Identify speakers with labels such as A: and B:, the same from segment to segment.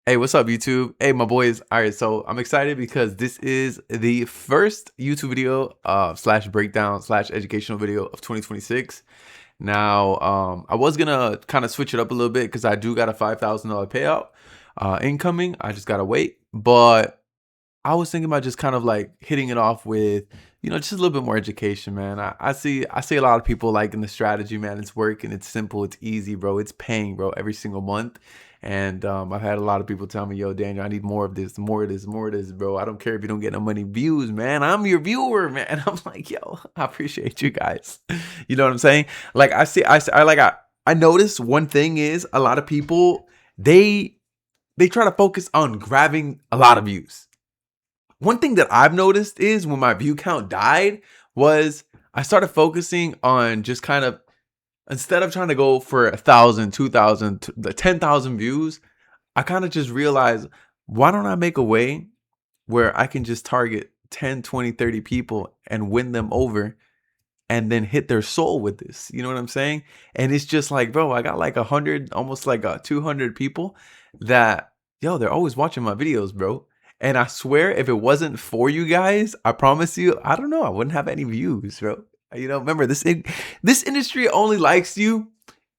A: Hey, what's up, YouTube? Hey, my boys. All right, so I'm excited because this is the first YouTube video slash breakdown slash educational video of 2026. Now, I was gonna kind of switch it up a little bit because I do got a $5,000 payout incoming. I just gotta wait, but I was thinking about just kind of like hitting it off with, just a little bit more education, man. I see a lot of people like in the strategy, man. It's working, it's simple, it's easy, bro. It's paying, bro, every single month. And I've had a lot of people tell me, yo, Daniel, I need more of this, more of this, more of this, bro. I don't care if you don't get no money views, man. I'm your viewer, man. I'm like, yo, I appreciate you guys. You know what I'm saying? Like I notice one thing is a lot of people, they try to focus on grabbing a lot of views. One thing that I've noticed is when my view count died was I started focusing on just kind of instead of trying to go for 1,000, 2,000, 10,000 views, I kind of just realized, why don't I make a way where I can just target 10, 20, 30 people and win them over and then hit their soul with this. You know what I'm saying? And it's just like, bro, I got like 100, almost like 200 people that, yo, they're always watching my videos, bro. And I swear, if it wasn't for you guys, I promise you, I don't know, I wouldn't have any views, bro. Remember this industry only likes you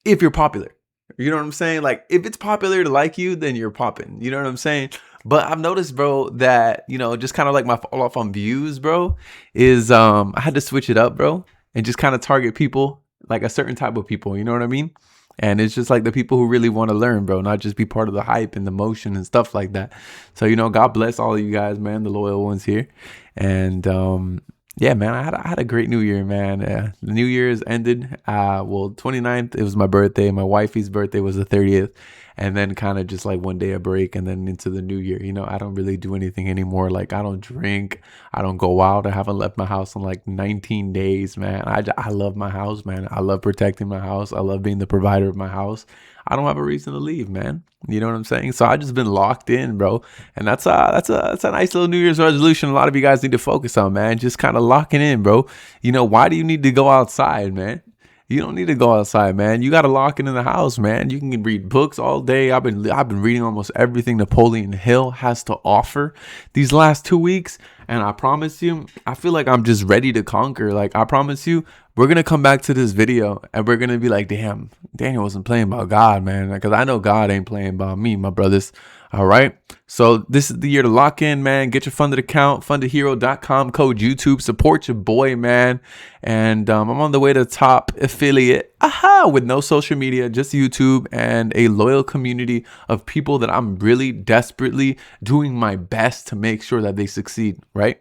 A: if you're popular. You know what I'm saying? Like if it's popular to like you, then you're popping. You know what I'm saying? But I've noticed, bro, that just kind of like my fall off on views, bro, is I had to switch it up, bro, and just kind of target people like a certain type of people. You know what I mean? And it's just like the people who really want to learn, bro, not just be part of the hype and the motion and stuff like that. So, God bless all of you guys, man, the loyal ones here. And yeah, man, I had a great New Year, man. The New Year's ended. Well, 29th, it was my birthday. My wifey's birthday was the 30th. And then kind of just like one day a break and then into the new year. I don't really do anything anymore. Like I don't drink. I don't go out. I haven't left my house in like 19 days, man. I love my house, man. I love protecting my house. I love being the provider of my house. I don't have a reason to leave, man. You know what I'm saying? So I just been locked in, bro. And that's a nice little New Year's resolution a lot of you guys need to focus on, man. Just kind of locking in, bro. Why do you need to go outside, man? You don't need to go outside, man. You got to lock it in the house, man. You can read books all day. I've been reading almost everything Napoleon Hill has to offer these last 2 weeks, and I promise you, I feel like I'm just ready to conquer. Like I promise you, we're gonna come back to this video and we're gonna be like, damn, Daniel wasn't playing about God, man. Because I know God ain't playing about me, my brothers. All right. So this is the year to lock in, man. Get your funded account, fundedhero.com, code YouTube. Support your boy, man. And I'm on the way to top affiliate. Aha! With no social media, just YouTube and a loyal community of people that I'm really desperately doing my best to make sure that they succeed, right?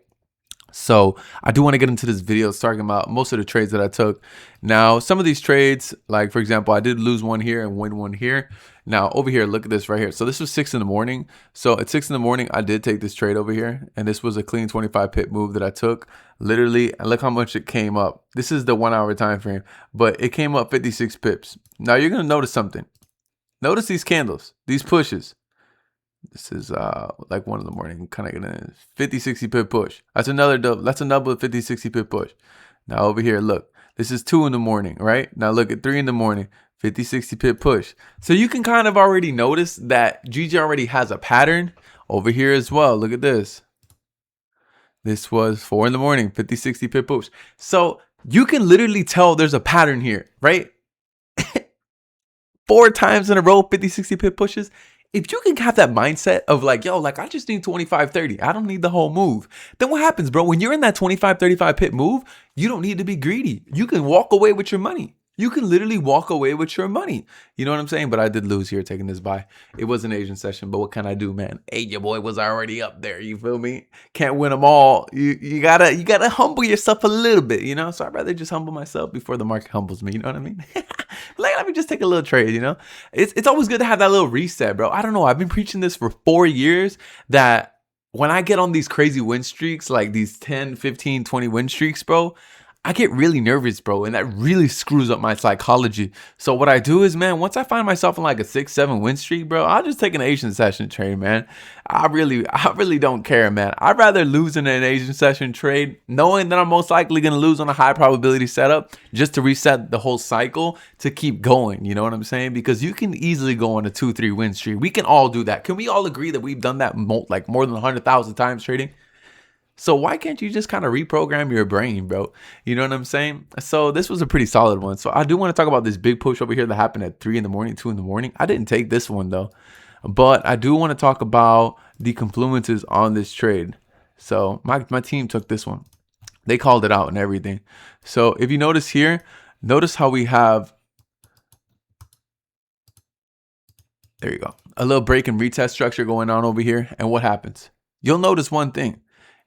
A: So I do want to get into this video talking about most of the trades that I took. Now, some of these trades, like for example, I did lose one here and win one here. Now over here, look at this right here. So this was 6 in the morning. So at 6 in the morning, I did take this trade over here. And this was a clean 25 pip move that I took. Literally, and look how much it came up. This is the 1 hour time frame, but it came up 56 pips. Now you're going to notice something. Notice these candles, these pushes. This is like 1 in the morning, kind of gonna 50-60 pip push. That's another 50-60 pip push. Now over here, look, this is 2 in the morning, right? Now look at 3 in the morning, 50-60 pip push. So you can kind of already notice that GG already has a pattern over here as well. Look at this. This was 4 in the morning, 50-60 pip push. So you can literally tell there's a pattern here, right? 4 times in a row, 50-60 pip pushes. If you can have that mindset of like, yo, like I just need 25-30. I don't need the whole move. Then what happens, bro? When you're in that 25-35 pip move, you don't need to be greedy. You can walk away with your money. You can literally walk away with your money. You know what I'm saying? But I did lose here taking this buy. It was an Asian session, but what can I do, man? Hey, your boy was already up there. You feel me? Can't win them all. You gotta humble yourself a little bit, So I'd rather just humble myself before the market humbles me. You know what I mean? Like, let me just take a little trade, It's always good to have that little reset, bro. I don't know. I've been preaching this for 4 years that when I get on these crazy win streaks, like these 10, 15, 20 win streaks, bro, I get really nervous, bro, and that really screws up my psychology. So what I do is, man, once I find myself in like a 6-7 win streak, bro, I'll just take an Asian session trade, man. I really don't care, man. I'd rather lose in an Asian session trade, knowing that I'm most likely gonna lose on a high probability setup, just to reset the whole cycle to keep going. You know what I'm saying? Because you can easily go on a 2-3 win streak. We can all do that. Can we all agree that we've done that like more than 100,000 times trading? So why can't you just kind of reprogram your brain, bro? You know what I'm saying? So this was a pretty solid one. So I do want to talk about this big push over here that happened at 3 in the morning, 2 in the morning. I didn't take this one though, but I do want to talk about the confluences on this trade. So my team took this one. They called it out and everything. So if you notice here, notice how we have, there you go, a little break and retest structure going on over here. And what happens? You'll notice one thing.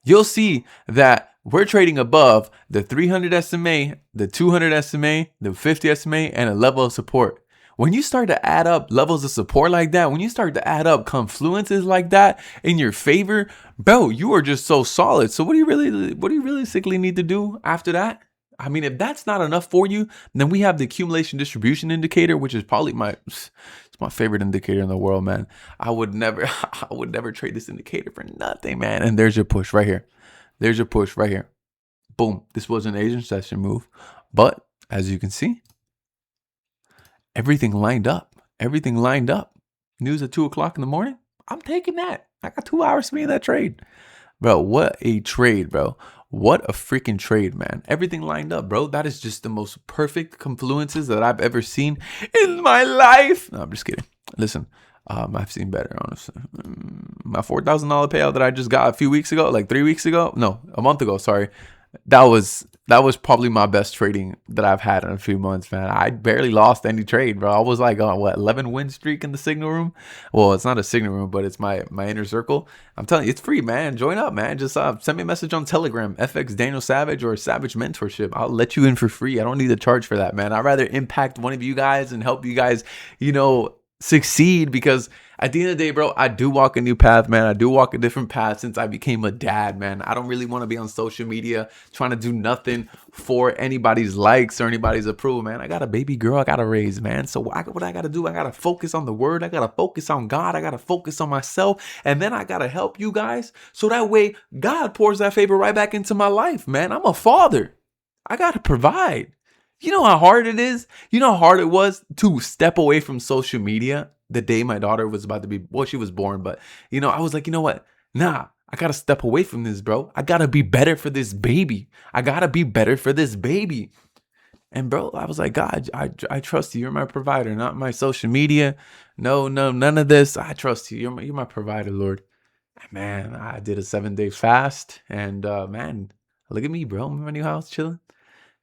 A: You'll see that we're trading above the 300 SMA, the 200 SMA, the 50 SMA, and a level of support. When you start to add up levels of support like that, when you start to add up confluences like that in your favor, bro, you are just so solid. So what do you realistically need to do after that? I mean, if that's not enough for you, then we have the accumulation distribution indicator, which is probably it's my favorite indicator in the world, man. I would never trade this indicator for nothing, man. And there's your push right here. There's your push right here. Boom. This was an Asian session move. But as you can see, everything lined up. Everything lined up. News at 2 o'clock in the morning. I'm taking that. I got 2 hours to be in that trade. Bro, what a trade, bro. What a freaking trade, man. Everything lined up, bro. That is just the most perfect confluences that I've ever seen in my life. No, I'm just kidding. Listen, I've seen better, honestly. My $4,000 payout that I just got a few weeks ago, like 3 weeks ago. No, a month ago, sorry. That was probably my best trading that I've had in a few months, man. I barely lost any trade, bro. I was like on 11 win streak in the signal room. Well, it's not a signal room, but it's my inner circle. I'm telling you, it's free, man. Join up, man. Just send me a message on Telegram, FX Daniel Savage or Savage Mentorship. I'll let you in for free. I don't need to charge for that, man. I'd rather impact one of you guys and help you guys, succeed, because at the end of the day, bro, I do walk a new path, man. I do walk a different path since I became a dad, man. I don't really want to be on social media trying to do nothing for anybody's likes or anybody's approval, man. I got a baby girl I got to raise, man. So what I got to do, I got to focus on the word. I got to focus on God. I got to focus on myself. And then I got to help you guys. So that way God pours that favor right back into my life, man. I'm a father. I got to provide. You know how hard it is? You know how hard it was to step away from social media the day my daughter was about to be, well, she was born, but I was like, you know what? Nah, I gotta step away from this, bro. I gotta be better for this baby. I gotta be better for this baby. And bro, I was like, God, I trust you. You're my provider, not my social media. No, none of this. I trust you. You're my provider, Lord. Man, I did a 7-day fast, and man, look at me, bro. I'm in my new house chilling.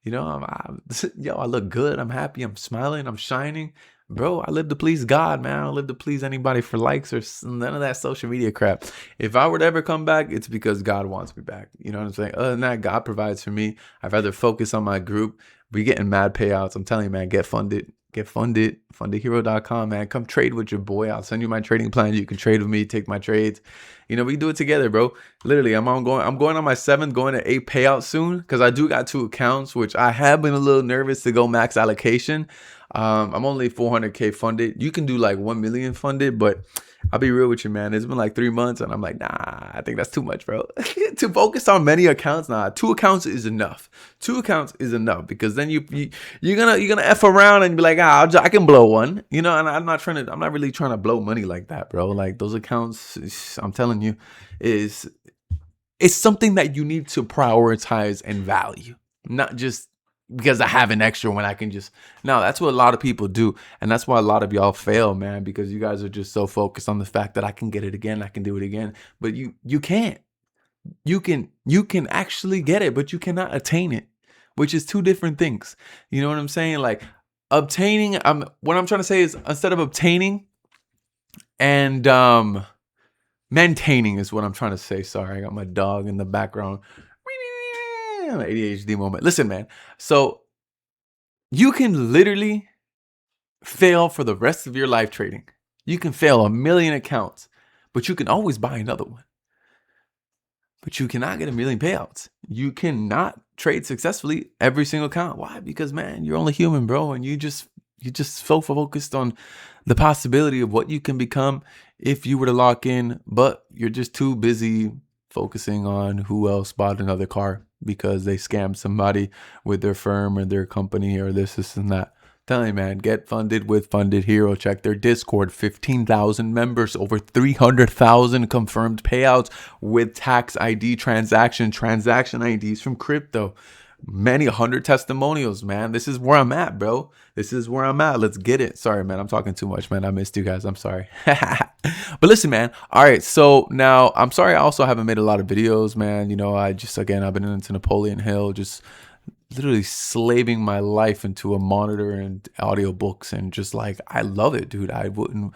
A: I look good. I'm happy. I'm smiling. I'm shining. Bro, I live to please God, man. I don't live to please anybody for likes or none of that social media crap. If I were to ever come back, it's because God wants me back. You know what I'm saying? Other than that, God provides for me. I'd rather focus on my group. We getting mad payouts. I'm telling you, man, get funded. Get funded. Fundedhero.com, man. Come trade with your boy. I'll send you my trading plan. You can trade with me, take my trades. We do it together, bro. Literally, I'm going on my 7th, going to 8 payout soon, because I do got 2 accounts, which I have been a little nervous to go max allocation. I'm only 400K funded. You can do like 1 million funded, but I'll be real with you, man. It's been like 3 months and I'm like, nah, I think that's too much, bro. To focus on many accounts, nah, 2 accounts is enough. 2 accounts is enough, because then you're gonna F around and be like, I can blow one, and I'm not really trying to blow money like that, bro. Like those accounts, I'm telling you, it's something that you need to prioritize and value, not just because I have an extra when I can just, no, that's what a lot of people do. And that's why a lot of y'all fail, man, because you guys are just so focused on the fact that I can get it again. I can do it again. But you can't. You can actually get it, but you cannot attain it, which is 2 different things. You know what I'm saying? Like obtaining, what I'm trying to say is, instead of obtaining and maintaining is what I'm trying to say. Sorry, I got my dog in the background. ADHD moment. Listen, man. So you can literally fail for the rest of your life trading. You can fail 1 million accounts, but you can always buy another one. but you cannot get a million payouts. You cannot trade successfully every single account. Why? Because man, you're only human, bro, and you just so focused on the possibility of what you can become if you were to lock in, but you're just too busy focusing on who else bought another car because they scammed somebody with their firm or their company or this and that. Tell you, man, get funded with Funded Hero. Check their Discord, 15,000 members, over 300,000 confirmed payouts with tax ID transaction IDs from crypto. Many 100 testimonials, man. This is where I'm at, bro. This is where I'm at. Let's get it. Sorry, man. I'm talking too much, man. I missed you guys. I'm sorry. But listen, man. All right. So now I'm sorry. I also haven't made a lot of videos, man. You know, I've been into Napoleon Hill, just literally slaving my life into a monitor and audiobooks, and just like, I love it, dude. I wouldn't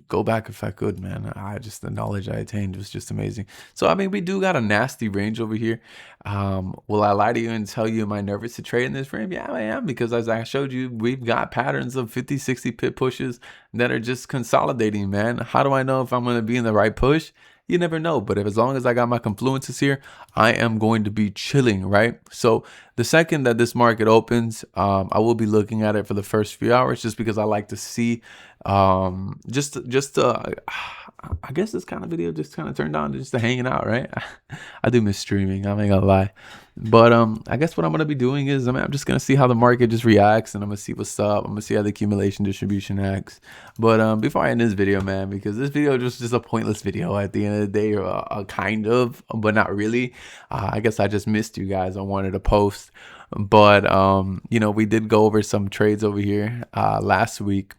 A: go back if I could, man. The knowledge I attained was just amazing. So I mean, we do got a nasty range over here. Will I lie to you and tell you, am I nervous to trade in this frame? Yeah, I am, because as I showed you, we've got patterns of 50, 60 pip pushes that are just consolidating, man. How do I know if I'm going to be in the right push? You never know. But as long as I got my confluences here, I am going to be chilling, right? So the second that this market opens, I will be looking at it for the first few hours, just because I like to see, I guess this kind of video just kind of turned on to just hanging out, right? I do miss streaming, I ain't gonna lie. But I guess what I'm gonna be doing is, I'm just gonna see how the market just reacts, and I'm gonna see what's up. I'm gonna see how the accumulation distribution acts. But before I end this video, man, because this video is just a pointless video at the end of the day, or kind of, but not really. I guess I just missed you guys. I wanted to post, but you know, we did go over some trades over here last week.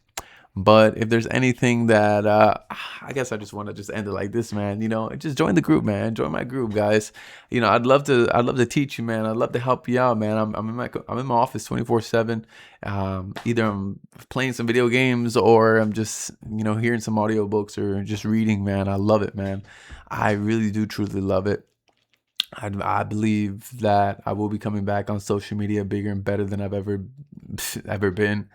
A: But if there's anything that I guess I just want to just end it like this, man. You know, just join the group, man. Join my group, guys. You know, I'd love to teach you, man. I'd love to help you out, man. I'm in my office 24/7. Either I'm playing some video games, or I'm just, you know, hearing some audiobooks, or just reading, man. I love it, man. I really do truly love it. I believe that I will be coming back on social media bigger and better than I've ever been.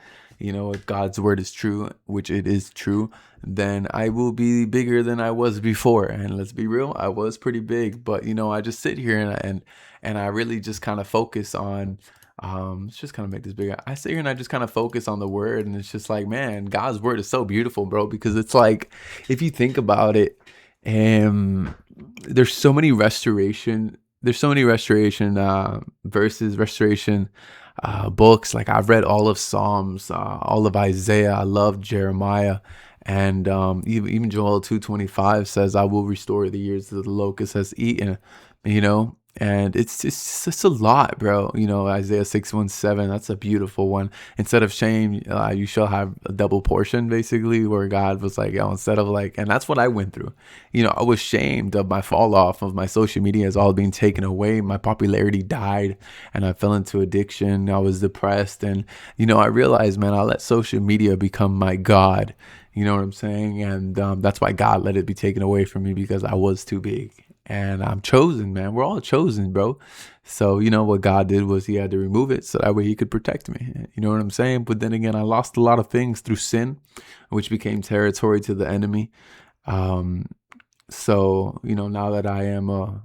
A: You know, if God's word is true, which it is true, then I will be bigger than I was before. And let's be real, I was pretty big. But you know, I just sit here and I really just kind of focus on, let's just kind of make this bigger. I sit here and I just kind of focus on the word, and it's just like, man, God's word is so beautiful, bro. Because it's like, if you think about it, there's so many restoration verses, restoration books. Like, I've read all of Psalms, all of Isaiah. I love Jeremiah, and even Joel 2:25 says, I will restore the years that the locust has eaten, you know. And it's just a lot, bro. You know, Isaiah 6:17, that's a beautiful one. Instead of shame, you shall have a double portion, basically, where God was like, instead of like, and that's what I went through. You know, I was shamed of my fall off of my social media as all being taken away. My popularity died, and I fell into addiction. I was depressed, and you know, I realized, man, I let social media become my God. You know what I'm saying? And that's why God let it be taken away from me, because I was too big. And I'm chosen, man. We're all chosen, bro. So, you know, what God did was he had to remove it so that way he could protect me. You know what I'm saying? But then again, I lost a lot of things through sin, which became territory to the enemy. So, you know, now that I am a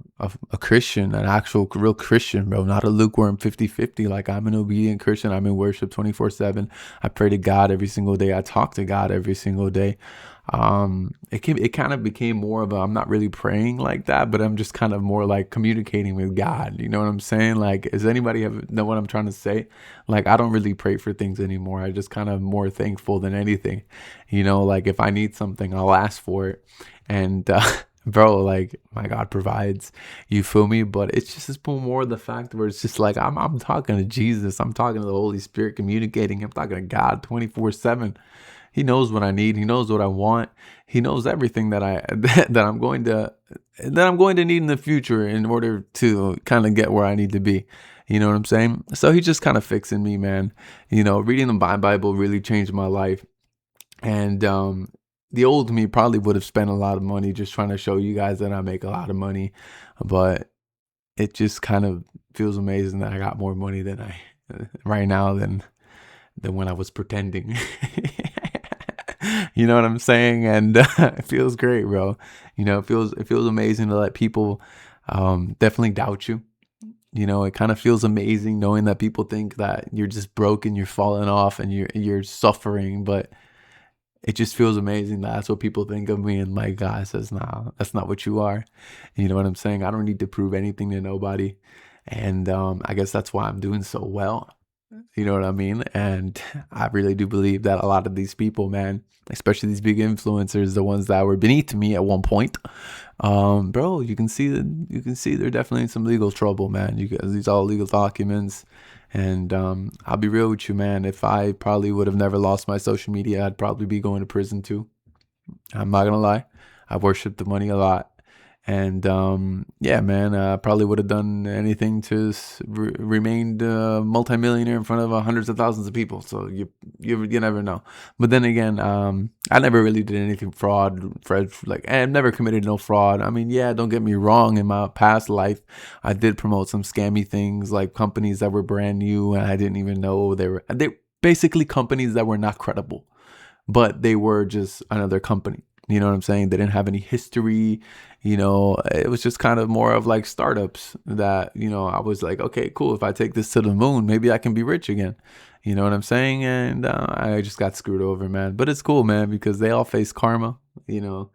A: Christian, an actual real Christian, bro, not a lukewarm 50-50, like, I'm an obedient Christian. I'm in worship 24/7. I pray to God every single day. I talk to God every single day. It kind of became more of I'm not really praying like that, but I'm just kind of more like communicating with God. You know what I'm saying? Like, does anybody know what I'm trying to say? Like, I don't really pray for things anymore. I just kind of more thankful than anything. You know, like, if I need something, I'll ask for it. And, bro, like, my God provides, you feel me? But it's just more the fact where it's just like, I'm talking to Jesus. I'm talking to the Holy Spirit, communicating. I'm talking to God 24/7. He knows what I need. He knows what I want. He knows everything that I'm going to need in the future in order to kind of get where I need to be. You know what I'm saying? So he's just kind of fixing me, man. You know, reading the Bible really changed my life. And the old me probably would have spent a lot of money just trying to show you guys that I make a lot of money. But it just kind of feels amazing that I got more money than right now than when I was pretending. You know what I'm saying? And it feels great, bro. It feels amazing to let people definitely doubt you. It kind of feels amazing knowing that people think that you're just broken, you're falling off, and you're suffering. But it just feels amazing that that's what people think of me. And my guy says, "Nah, that's not what you are." You know what I'm saying? I don't need to prove anything to nobody, and I guess that's why I'm doing so well. You know what I mean? And I really do believe that a lot of these people, man, especially these big influencers, the ones that were beneath me at one point, bro, you can see they're definitely in some legal trouble, man. You guys, these all legal documents. And I'll be real with you, man. If I probably would have never lost my social media, I'd probably be going to prison too. I'm not gonna lie. I worship the money a lot. And yeah, man, probably would have done anything to remain multimillionaire in front of hundreds of thousands of people. So you never know. But then again, I never really did anything fraud, like, and I've never committed no fraud. I mean, yeah, don't get me wrong. In my past life, I did promote some scammy things, like companies that were brand new and I didn't even know they basically companies that were not credible, but they were just another company. You know what I'm saying? They didn't have any history. It was just kind of more of like startups that, I was like, okay, cool. If I take this to the moon, maybe I can be rich again. You know what I'm saying? And I just got screwed over, man. But it's cool, man, because they all face karma, you know.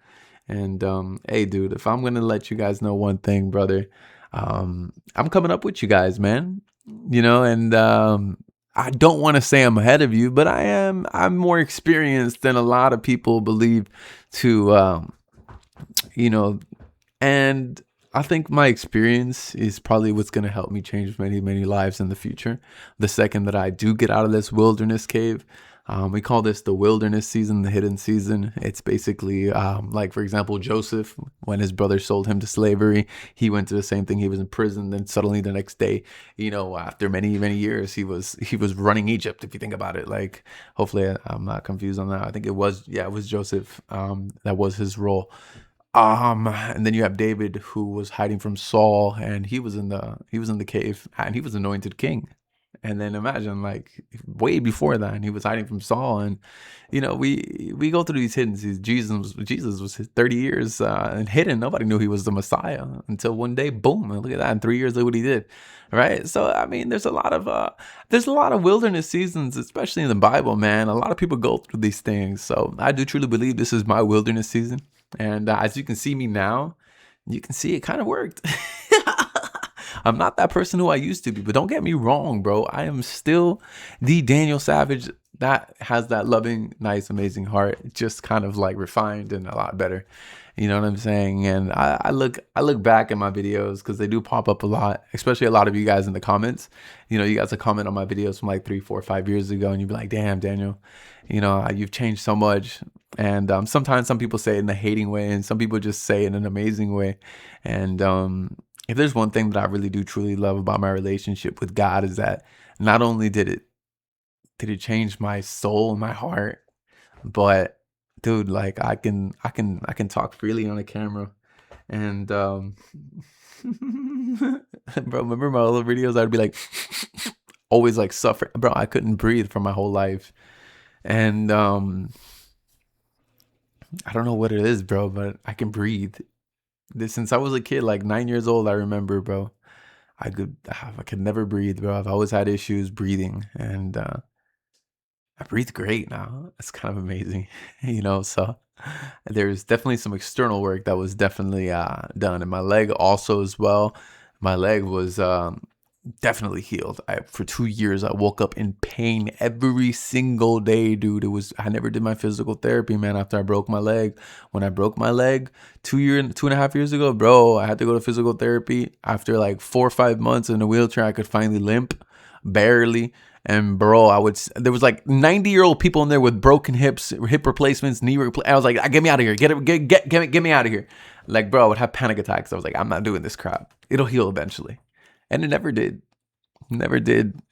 A: And hey, dude, if I'm going to let you guys know one thing, brother, I'm coming up with you guys, man. And I don't want to say I'm ahead of you, but I am. I'm more experienced than a lot of people believe to, you know, and I think my experience is probably what's going to help me change many, many lives in the future. The second that I do get out of this wilderness cave, we call this the wilderness season, the hidden season. It's basically like, for example, Joseph, when his brother sold him to slavery, he went to the same thing. He was in prison. Then suddenly the next day, after many, many years, he was running Egypt. If you think about it, like, hopefully I'm not confused on that. I think it was Joseph. That was his role. And then you have David, who was hiding from Saul, and he was in the cave, and he was anointed king. And then imagine, like, way before that, and he was hiding from Saul. And we go through these hidden seasons. Jesus was 30 years and hidden. Nobody knew he was the Messiah until one day, boom! And look at that. In 3 years, look what he did. Right. So I mean, there's a lot of wilderness seasons, especially in the Bible, man. A lot of people go through these things. So I do truly believe this is my wilderness season. And as you can see me now, you can see it kind of worked. I'm not that person who I used to be, but don't get me wrong, bro. I am still the Daniel Savage that has that loving, nice, amazing heart, just kind of like refined and a lot better. You know what I'm saying? And I look back at my videos because they do pop up a lot, especially a lot of you guys in the comments. You guys will comment on my videos from like 3, 4, 5 years ago, and you'd be like, "Damn, Daniel, you've changed so much." And sometimes some people say it in a hating way, and some people just say it in an amazing way. And if there's one thing that I really do truly love about my relationship with God, is that not only did it change my soul and my heart, but dude, like, I can talk freely on a camera. And bro, remember my other videos? I'd be like always like suffering, bro. I couldn't breathe for my whole life. And I don't know what it is, bro, but I can breathe. Since I was a kid, like 9 years old, I remember, bro. I could never breathe, bro. I've always had issues breathing, and I breathe great now. It's kind of amazing, So there's definitely some external work that was definitely done, and my leg also as well. My leg was definitely healed. For 2 years, I woke up in pain every single day, dude. I never did my physical therapy, man. After I broke my leg, when I broke my leg 2.5 years ago, bro, I had to go to physical therapy. After like 4 or 5 months in a wheelchair, I could finally limp, barely. And bro, there was like 90-year-old people in there with broken hips, hip replacements, I was like, get me out of here, get me out of here. Like, bro, I would have panic attacks. I was like, I'm not doing this crap. It'll heal eventually. And it never did.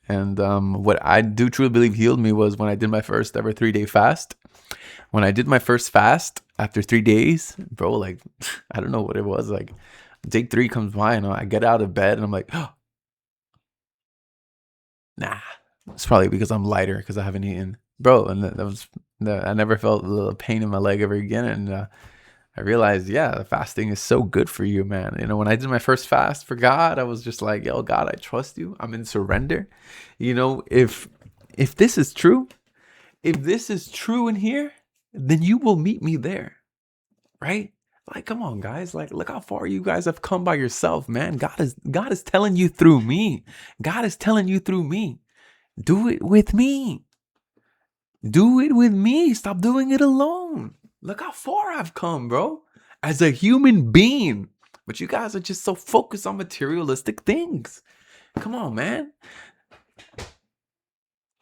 A: And what I do truly believe healed me was when I did my first ever 3-day fast. When I did my first fast after 3 days, bro, like, I don't know what it was. Like, day 3 comes by, and I get out of bed, and I'm like, oh, nah. It's probably because I'm lighter because I haven't eaten. bro. And that was I never felt a little pain in my leg ever again. And I realized, yeah, fasting is so good for you, man. You know, when I did my first fast for God, I was just like, yo, God, I trust you. I'm in surrender. You know, if this is true, if this is true in here, then you will meet me there, right? Like, come on, guys. Like, look how far you guys have come by yourself, man. God is telling you through me. God is telling you through me. Do it with me. Do it with me. Stop doing it alone. Look how far I've come, bro. As a human being. But you guys are just so focused on materialistic things. Come on, man.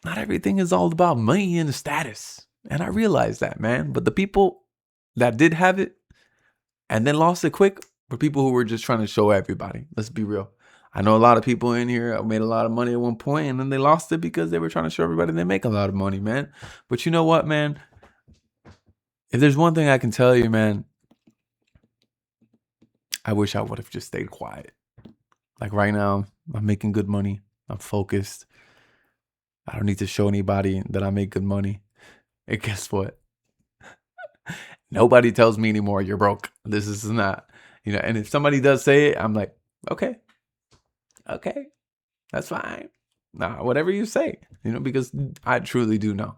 A: Not everything is all about money and status. And I realize that, man. But the people that did have it and then lost it quick were people who were just trying to show everybody. Let's be real. I know a lot of people in here made a lot of money at one point and then they lost it because they were trying to show everybody they make a lot of money, man. But you know what, man? If there's one thing I can tell you, man, I wish I would have just stayed quiet. Like right now, I'm making good money. I'm focused. I don't need to show anybody that I make good money. And guess what? Nobody tells me anymore, you're broke. This is not, you know, and if somebody does say it, I'm like, okay, that's fine. Nah, whatever you say, you know, because I truly do know.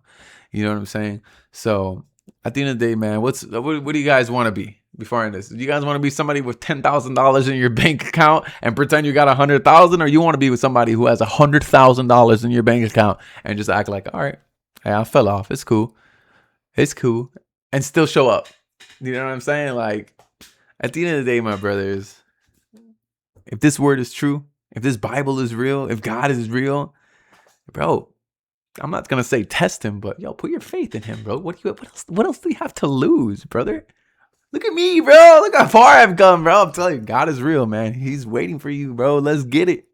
A: You know what I'm saying? So at the end of the day, man, what do you guys want to be? Before I end this, do you guys want to be somebody with $10,000 in your bank account and pretend you got 100,000, or you want to be with somebody who has $100,000 in your bank account and just act like, all right, hey, I fell off. It's cool, and still show up? You know what I'm saying? Like, at the end of the day, my brothers, if this word is true, if this Bible is real, if God is real, bro, I'm not gonna say test him, but yo, put your faith in him, bro. What else do you have to lose, brother? Look at me, bro. Look how far I've come, bro. I'm telling you, God is real, man. He's waiting for you, bro. Let's get it.